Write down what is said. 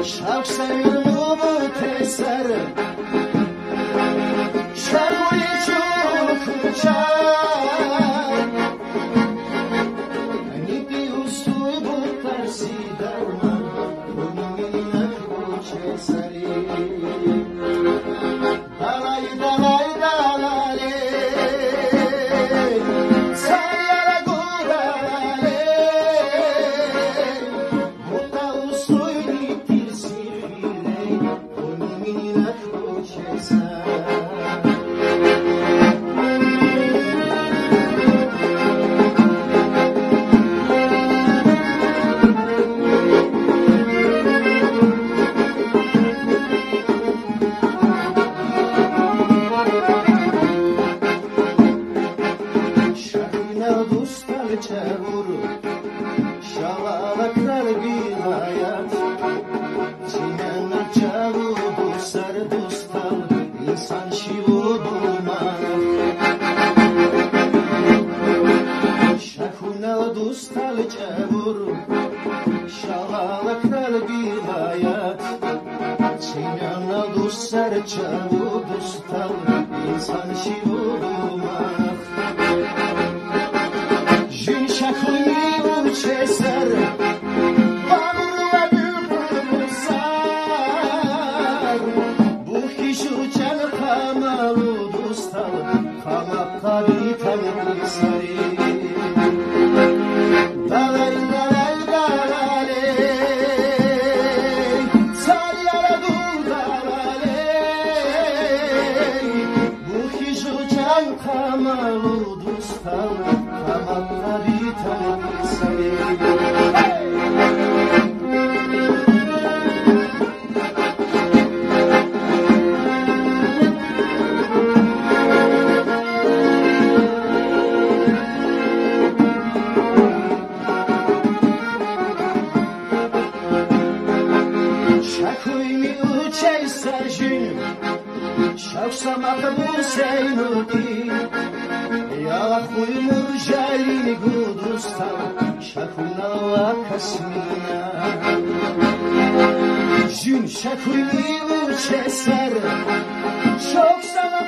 Şark seviyor mu teser Şarkı çok uçar Nipi ustuy bu tersi derman Bununla koçesari Dalay dalay dalale Sayara gurale Muta ustuy nitir sirvile Bununla koçesari Çevur, şavalaklar bir hayat Çiğnenler çavudu serdustal İnsan şivudulman Şakuna dustal çevur, şavalaklar bir hayat Çiğnenler dustar çavudustal İnsan şivudulman Şakuni uçeser Bağırla bülbül sar Bu hiç uçan kamalı dostal Kamakka bir tanrı sari Dalay dalay dalale Salyara dur dalale Bu hiç uçan kamalı dostal Kamakka bir tanrı sari Şakuy mi uçey serjin Şavsamak bu seynuki Ya kuy murjalini gudustan Şakuna va kasmina Jün şakuy mi uçey ser Şavsamak